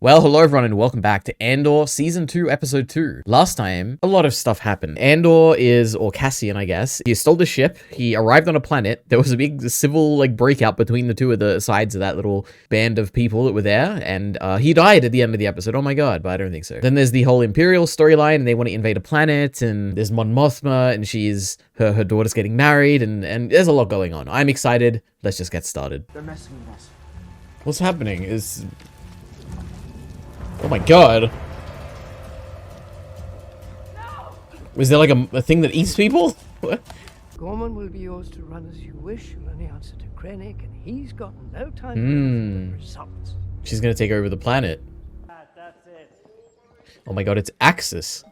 Well, hello everyone and welcome back to Andor Season 2, Episode 2. Last time, a lot of stuff happened. Andor or Cassian, I guess, he stole the ship, he arrived on a planet, there was a big civil, breakout between the two of the sides of that little band of people that were there, and he died at the end of the episode. Oh my god, but I don't think so. Then there's the whole Imperial storyline, and they want to invade a planet, and there's Mon Mothma, and her daughter's getting married, and there's a lot going on. I'm excited, let's just get started. They're messing with us. What's happening Oh my god. Was there like a thing that eats people? What? Gorman will be yours to run as you wish. You'll only answer to Krennic, and he's got no time for the results. She's gonna take over the planet. That's it. Oh my god, it's Axis.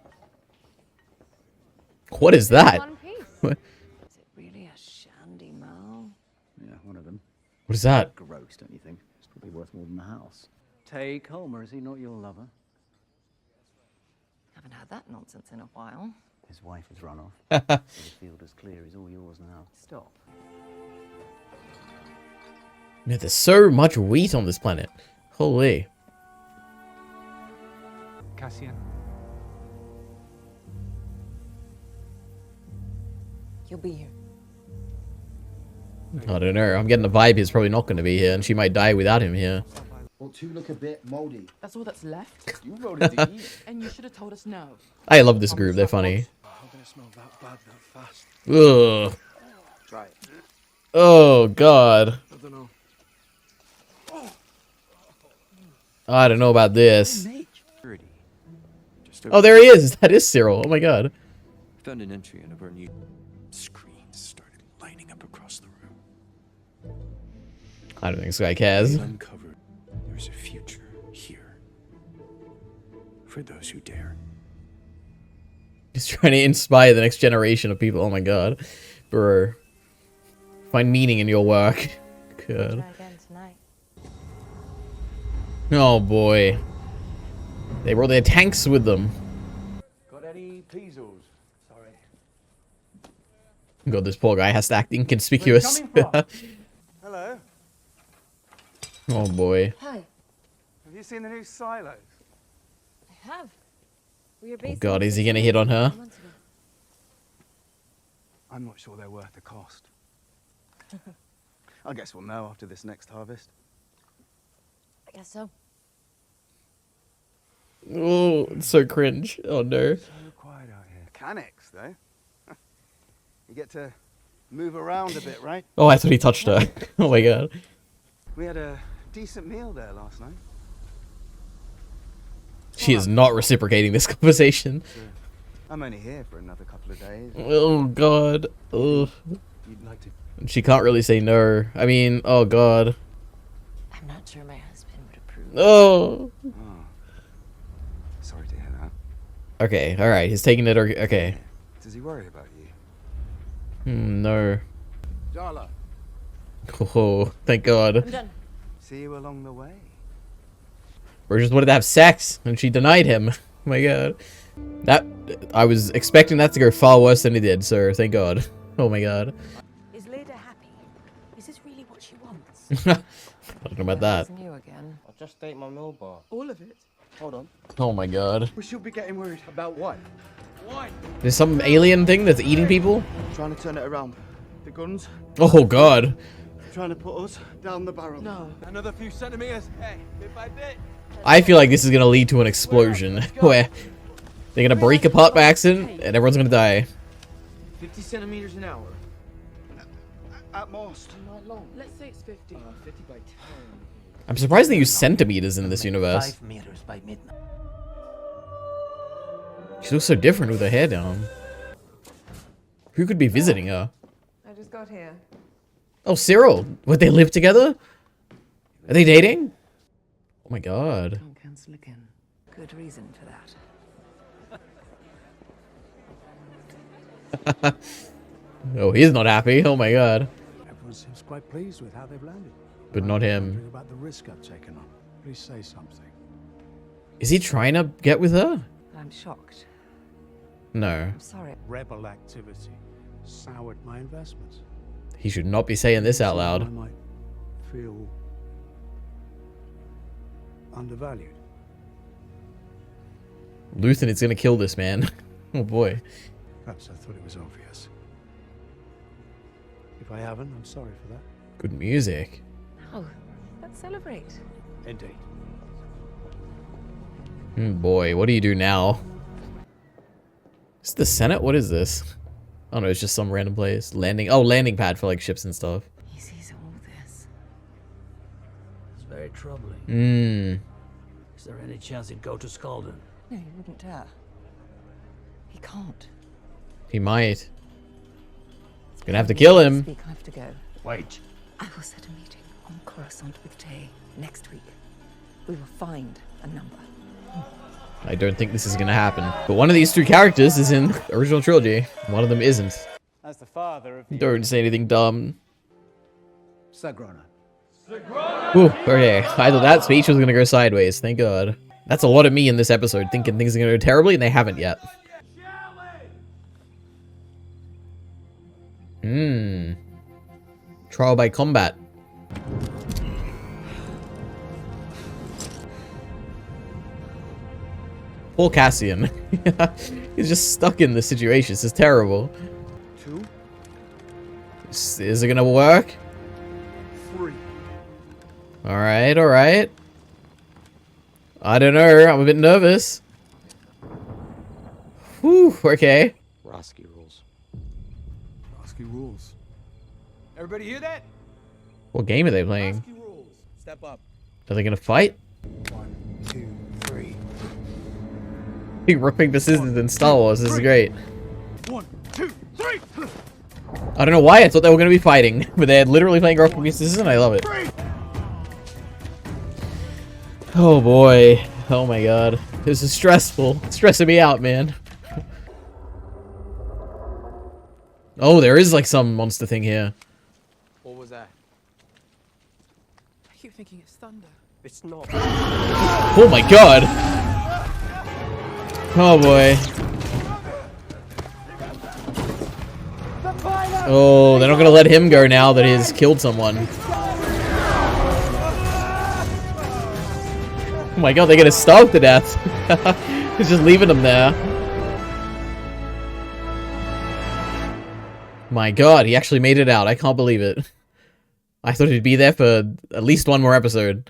What is that? One piece. What Is it really a shandy mal? Yeah, one of them. is that? Gross, don't you think? It's probably worth more than the house. Take home, or is he not your lover? Haven't had that nonsense in a while. His wife has run off. The field is clear. He's all yours now. Stop. Man, there's so much wheat on this planet. Holy. Cassian. You'll be here. I don't know. I'm getting the vibe he's probably not going to be here, and she might die without him here. Or two look a bit moldy. That's all that's left? You voted to eat. And you should have told us no. I love this group. They're funny. How can it smell that bad that fast? Ugh. Try it. Oh god. I don't know. I don't know about this. Just Oh, there he is. That is Cyril. Oh my god. found an entry in our new screens started lining up across the room. I don't think this guy cares. Uncovered. There's a future here for those who dare. He's trying to inspire the next generation of people. Oh my god. Bro. Find meaning in your work. Good. Try again tonight. Oh boy. They brought their tanks with them. Got any peasels? Sorry. God, this poor guy has to act inconspicuous. Where you coming from? Hello. Oh boy. Hi. Have you seen the new silos? I have. We were Oh based god, in is he gonna hit on her? months ago. I'm not sure they're worth the cost. I guess we'll know after this next harvest. I guess so. Oh, it's so cringe. Oh no. So quiet out here. Mechanics, though. You get to move around a bit, right? Oh, I thought he touched her. Oh my god. We had a decent meal there last night. She is not reciprocating this conversation. I'm only here for another couple of days. Oh god. Ugh. You'd like to... She can't really say no. I mean, oh god. I'm not sure my husband would approve. Oh. Oh. Sorry to hear that. Okay, alright. He's taking it. Okay. Does he worry about you? No. Darla. Oh, thank god. I'm done. See you along the way. Or just wanted to have sex, and she denied him. Oh my god. I was expecting that to go far worse than it did, so thank god. Oh my god. Is Leda happy? Is this really what she wants? I don't know about that. It's new again. I'll just take my meal bar. All of it? Hold on. Oh my god. We should be getting worried. About what? There's some alien thing that's eating people? Trying to turn it around. The guns Oh god. trying to put us down the barrel. No. Another few centimeters. Hey, bit by bit. I feel like this is gonna lead to an explosion where they're gonna break apart by accident and everyone's gonna die. 50 centimeters an hour. At most. Not long. Let's say it's 50. 50 by 10. I'm surprised they use centimeters in this universe. 5 meters by midnight. She looks so different with her hair down. Who could be visiting her? I just got here. Oh, Cyril. Would they live together? Are they dating? Oh my god. Don't cancel again. Good reason for that. Oh, he's not happy. Oh my god. Everyone seems quite pleased with how they've landed. But not I'm him. wondering about the risk I've taken on. Please say something. Is he trying to get with her? I'm shocked. No. I'm sorry. Rebel activity soured my investments. He should not be saying this out I loud. might feel undervalued. Luthen is gonna kill this man. Oh boy. Perhaps I thought it was obvious. If I haven't, I'm sorry for that. Good music. Oh, let's celebrate. Indeed. Boy, what do you do now? Is it the Senate? What is this? Oh no, it's just some random place. Landing. Oh, landing pad for like ships and stuff. He sees all this. It's very troubling. Is there any chance he'd go to Scaldon? No, he wouldn't dare. He can't. He might. Gonna have to kill him. Speak, I have to go. Wait. I will set a meeting on Coruscant with Tay next week. We will find a number. I don't think this is gonna happen. But one of these two characters is in the original trilogy. One of them isn't. As the father of Don't say anything dumb. Sagrona. Ooh, okay. I thought that speech was gonna go sideways. Thank God. That's a lot of me in this episode, thinking things are gonna go terribly, and they haven't yet. Trial by combat. Poor Cassian. He's just stuck in this situation. This is terrible. 2, Is it gonna work? 3. Alright, alright. I don't know. I'm a bit nervous. Whew, okay. Roski rules. Roski rules. Everybody hear that? What game are they playing? Roski rules. Step up. Are they gonna fight? 1, 2, 3. Rock, paper, scissors in Star Wars. This is great. 1, 2, 3. I don't know why I thought they were gonna be fighting, but they're literally playing rock, paper, scissors, and I love it. Oh boy. Oh my god. This is stressful. It's stressing me out, man. Oh, there is like some monster thing here. What was that? I keep thinking it's thunder. It's not. Oh my god. Oh boy. Oh, they're not gonna let him go now that he's killed someone. Oh my god, they're gonna starve to death. He's just leaving them there. My god, he actually made it out. I can't believe it. I thought he'd be there for at least one more episode.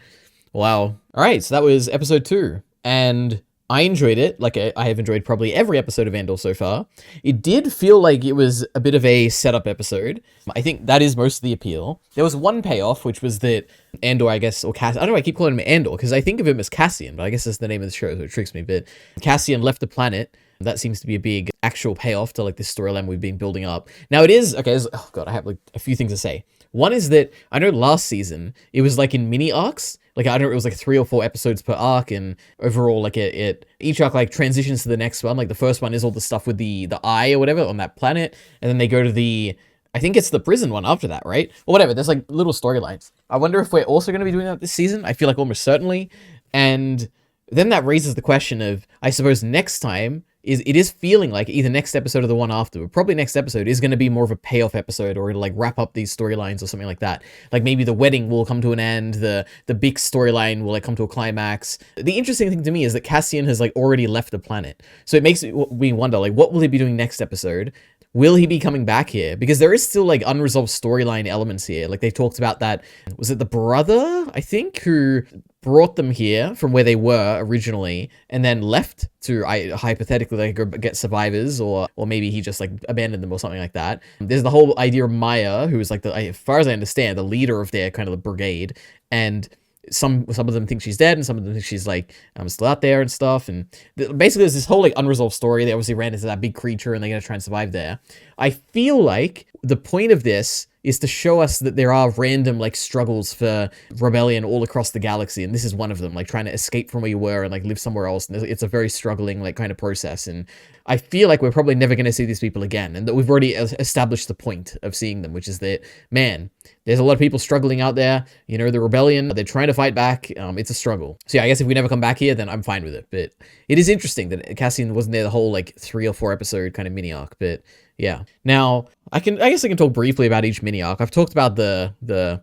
Wow. Alright, so that was episode 2. And I enjoyed it, like I have enjoyed probably every episode of Andor so far. It did feel like it was a bit of a setup episode. I think that is most of the appeal. There was one payoff, which was that Andor, I guess, or Cassian, I don't know, I keep calling him Andor, because I think of him as Cassian, but I guess that's the name of the show, so it tricks me a bit. Cassian left the planet. That seems to be a big actual payoff to like this storyline we've been building up. Now it is, okay, oh god, I have like a few things to say. One is that I know last season, it was like in mini arcs. Like, I don't know, it was like 3 or 4 episodes per arc, and overall, like, each arc, like, transitions to the next one. Like, the first one is all the stuff with the eye or whatever on that planet, and then they go to the, I think it's the prison one after that, right? Or whatever, there's, like, little storylines. I wonder if we're also going to be doing that this season. I feel like almost certainly. And then that raises the question of, I suppose, next time, it is feeling like either next episode or the one after, but probably next episode is going to be more of a payoff episode, or it'll like wrap up these storylines or something like that. Like maybe the wedding will come to an end, the big storyline will like come to a climax. The interesting thing to me is that Cassian has like already left the planet, so it makes me wonder, like, what will he be doing next episode? Will he be coming back here? Because there is still like unresolved storyline elements here. Like they talked about that, was it the brother, I think, who brought them here from where they were originally and then left to hypothetically like go get survivors, or maybe he just like abandoned them or something like that. There's the whole idea of Maya, who is like as far as I understand, the leader of their kind of the brigade, and some of them think she's dead, and some of them think she's like still out there and stuff. And basically there's this whole like unresolved story. They obviously ran into that big creature and they're gonna try and survive there. I feel like the point of this is to show us that there are random like struggles for rebellion all across the galaxy, and this is one of them, like trying to escape from where you were and like live somewhere else. And it's a very struggling like kind of process, and I feel like we're probably never going to see these people again, and that we've already established the point of seeing them, which is that, man, there's a lot of people struggling out there. You know, the rebellion, they're trying to fight back. It's a struggle. So yeah, I guess if we never come back here, then I'm fine with it. But it is interesting that Cassian wasn't there the whole like 3 or 4 episode kind of mini arc. But yeah, now I guess I can talk briefly about each mini arc. I've talked about the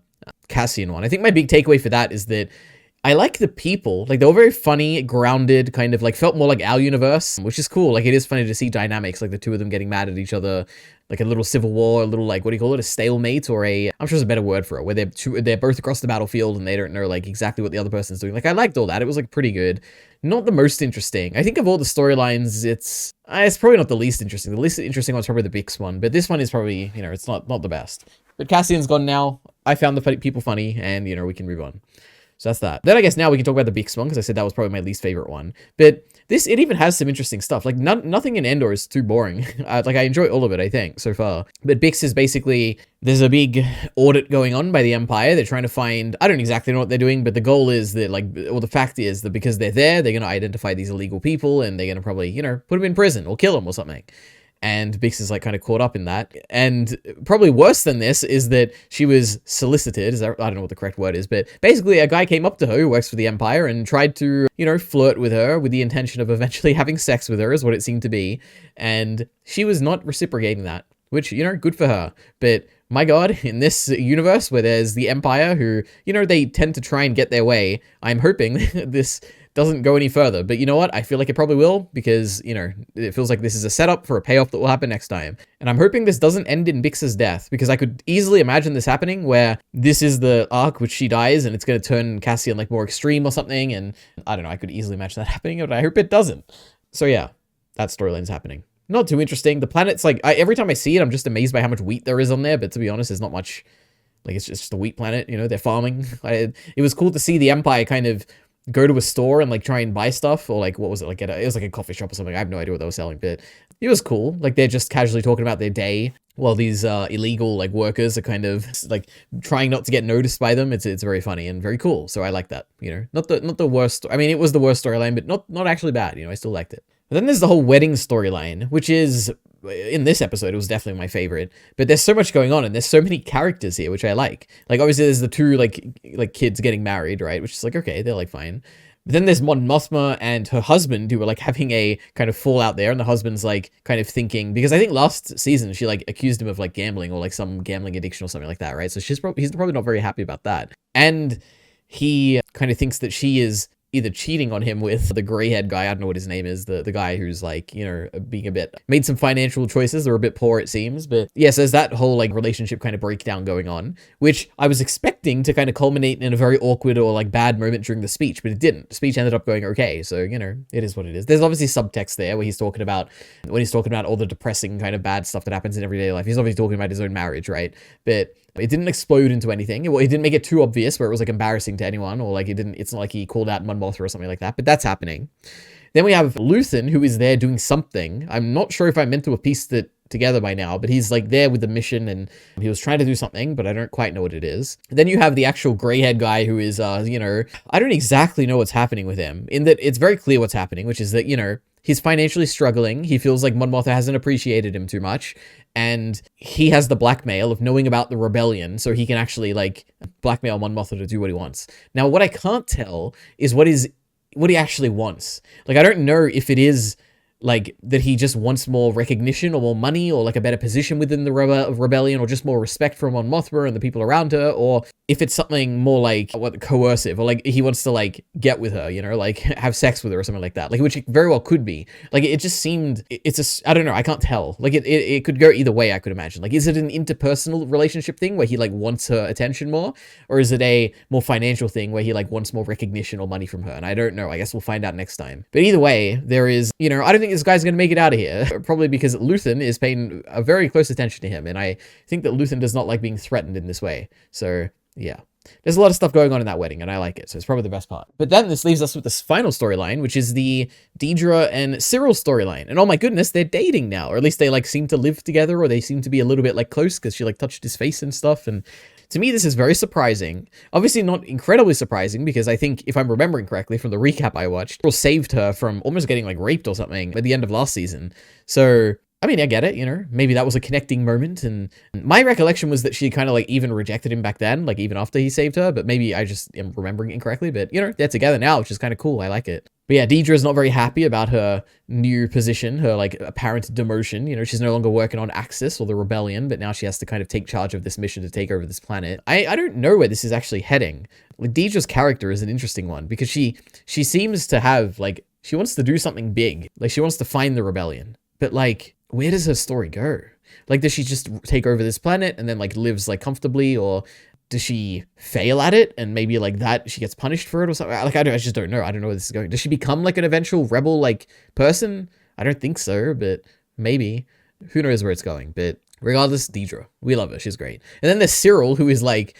Cassian one. I think my big takeaway for that is that I like the people. Like, they were very funny, grounded, kind of like felt more like our universe, which is cool. Like, it is funny to see dynamics, like the two of them getting mad at each other, like a little civil war, a little like, what do you call it? A stalemate, or I'm sure there's a better word for it, where they're both across the battlefield and they don't know like exactly what the other person's doing. Like, I liked all that. It was like pretty good. Not the most interesting. I think of all the storylines, it's probably not the least interesting. The least interesting one's probably the Bix one, but this one is probably, it's not the best. But Cassian's gone now. I found the people funny, and, we can move on. So that's that. Then I guess now we can talk about the Bix one, because I said that was probably my least favorite one. But it even has some interesting stuff. Like, nothing in Andor is too boring. Like, I enjoy all of it, I think, so far. But Bix is basically, there's a big audit going on by the Empire. They're trying to find, I don't exactly know what they're doing, but the goal is that, like, or the fact is that because they're there, they're going to identify these illegal people, and they're going to probably, put them in prison or kill them or something. And Bix is like kind of caught up in that. And probably worse than this is that she was solicited. I don't know what the correct word is, but basically a guy came up to her who works for the Empire and tried to, flirt with her with the intention of eventually having sex with her, is what it seemed to be. And she was not reciprocating that, which, good for her. But my God, in this universe where there's the Empire who, they tend to try and get their way, I'm hoping this doesn't go any further. But you know what? I feel like it probably will, because, it feels like this is a setup for a payoff that will happen next time. And I'm hoping this doesn't end in Bix's death, because I could easily imagine this happening where this is the arc which she dies and it's going to turn Cassian like more extreme or something. And I don't know, I could easily imagine that happening, but I hope it doesn't. So yeah, that storyline's happening. Not too interesting. The planet's like, every time I see it, I'm just amazed by how much wheat there is on there. But to be honest, there's not much, like, it's just a wheat planet, they're farming. It was cool to see the Empire kind of go to a store and like try and buy stuff, or like, what was it, like it was like a coffee shop or something. I have no idea what they were selling, but it was cool. Like, they're just casually talking about their day while these illegal like workers are kind of like trying not to get noticed by them. It's very funny and very cool. So I like that. Not the worst. I mean, it was the worst storyline, but not actually bad. I still liked it. But then there's the whole wedding storyline, which is, in this episode, it was definitely my favorite. But there's so much going on, and there's so many characters here, which I like. Like, obviously, there's the two, like kids getting married, right? Which is like, okay, they're, like, fine. But then there's Mon Mothma and her husband, who were, like, having a kind of fallout there. And the husband's, like, kind of thinking... Because I think last season, she, like, accused him of, like, gambling or, like, some gambling addiction or something like that, right? So he's probably not very happy about that. And he kind of thinks that she is either cheating on him with the gray-haired guy, I don't know what his name is, the guy who's like, being a bit, made some financial choices that were a bit poor, it seems. But yes, there's that whole like relationship kind of breakdown going on, which I was expecting to kind of culminate in a very awkward or like bad moment during the speech, but it didn't. The speech ended up going okay, so, it is what it is. There's obviously subtext there where he's talking about, when he's talking about all the depressing kind of bad stuff that happens in everyday life. He's obviously talking about his own marriage, right? But it didn't explode into anything. It didn't make it too obvious where it was like embarrassing to anyone, or like it's not like he called out Mon Mothma or something like that, but that's happening. Then we have Luthen, who is there doing something. I'm not sure if I'm meant to have pieced it together by now, but he's like there with the mission and he was trying to do something, but I don't quite know what it is. Then you have the actual gray-haired guy who is, I don't exactly know what's happening with him, in that it's very clear what's happening, which is that, he's financially struggling. He feels like Mon Mothma hasn't appreciated him too much. And he has the blackmail of knowing about the rebellion, so he can actually, like, blackmail Mon Mothma to do what he wants. Now, what I can't tell is what he actually wants. Like, I don't know if it is, like, that he just wants more recognition or more money or, like, a better position within the rebellion, or just more respect from Mon Mothma and the people around her, or if it's something more, like, coercive, or, like, he wants to, like, get with her, like, have sex with her or something like that. Like, which it very well could be. Like, it just seemed, I don't know, I can't tell. Like, it could go either way, I could imagine. Like, is it an interpersonal relationship thing where he, like, wants her attention more? Or is it a more financial thing where he, like, wants more recognition or money from her? And I don't know. I guess we'll find out next time. But either way, there is, I don't think this guy's gonna make it out of here. Probably because Luthen is paying a very close attention to him. And I think that Luthen does not like being threatened in this way. So, yeah. There's a lot of stuff going on in that wedding, and I like it, so it's probably the best part. But then this leaves us with this final storyline, which is the Deidre and Cyril storyline. And oh my goodness, they're dating now, or at least they like seem to live together, or they seem to be a little bit like close because she like touched his face and stuff. And to me, this is very surprising. Obviously not incredibly surprising, because I think, if I'm remembering correctly from the recap I watched, Cyril saved her from almost getting like raped or something at the end of last season. So I mean, I get it, you know, maybe that was a connecting moment. And my recollection was that she kind of like even rejected him back then, like even after he saved her, but maybe I just am remembering incorrectly. But you know, they're together now, which is kind of cool. I like it. But yeah, Deidre's not very happy about her new position, her like apparent demotion. You know, she's no longer working on Axis or the rebellion, but now she has to kind of take charge of this mission to take over this planet. I don't know where this is actually heading. Like Deidre's character is an interesting one because she seems to have like, she wants to do something big. Like she wants to find the rebellion, but like, where does her story go? Like, does she just take over this planet and then like lives like comfortably, or does she fail at it and maybe like that she gets punished for it or something? Like, I just don't know. I don't know where this is going. Does she become like an eventual rebel like person? I don't think so, but maybe. Who knows where it's going? But regardless, Deidre, we love her. She's great. And then there's Cyril, who is like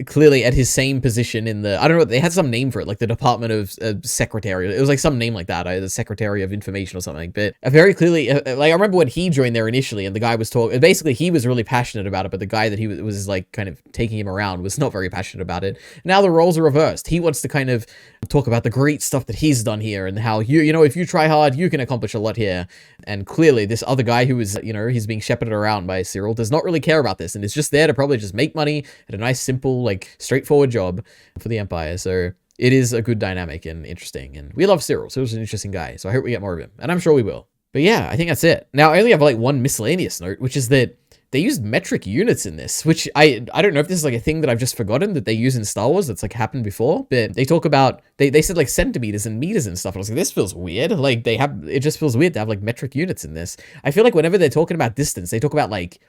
clearly at his same position in the, I don't know, they had some name for it, like the Department of Secretary. It was like some name like that, the Secretary of Information or something. But very clearly, like I remember when he joined there initially and the guy was talking, basically he was really passionate about it, but the guy that he was like kind of taking him around was not very passionate about it. Now the roles are reversed. He wants to kind of talk about the great stuff that he's done here and how you know, if you try hard, you can accomplish a lot here. And clearly this other guy who is, you know, he's being shepherded around by Cyril does not really care about this and is just there to probably just make money at a nice, simple, like straightforward job for the Empire. So it is a good dynamic and interesting. And we love Cyril. Cyril's an interesting guy. So I hope we get more of him. And I'm sure we will. But yeah, I think that's it. Now I only have like one miscellaneous note, which is that they used metric units in this, which I don't know if this is like a thing that I've just forgotten that they use in Star Wars that's like happened before, but they talk about, they said like centimeters and meters and stuff. And I was like, this feels weird. Like it just feels weird to have like metric units in this. I feel like whenever they're talking about distance, they talk about like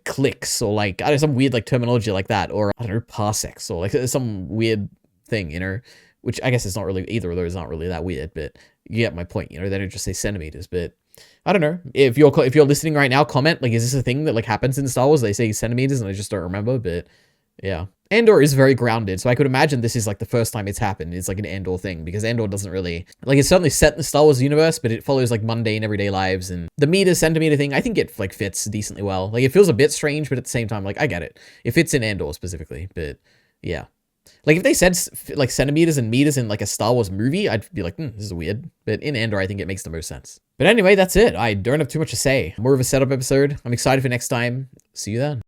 clicks or like, I don't know, some weird like terminology like that, or I don't know, parsecs or like some weird thing, you know, which I guess it's not really, either of those aren't really that weird, but you get my point, you know, they don't just say centimeters. But I don't know, if you're listening right now, comment, like, is this a thing that like happens in Star Wars? They say centimeters and I just don't remember, but yeah. Andor is very grounded, so I could imagine this is like the first time it's happened. It's like an Andor thing, because Andor doesn't really, like, it's certainly set in the Star Wars universe, but it follows like mundane everyday lives, and the meter centimeter thing, I think it like fits decently well. Like, it feels a bit strange, but at the same time, like, I get it. It fits in Andor specifically, but yeah. Like, if they said like centimeters and meters in like a Star Wars movie, I'd be like, this is weird. But in Andor, I think it makes the most sense. But anyway, that's it. I don't have too much to say. More of a setup episode. I'm excited for next time. See you then.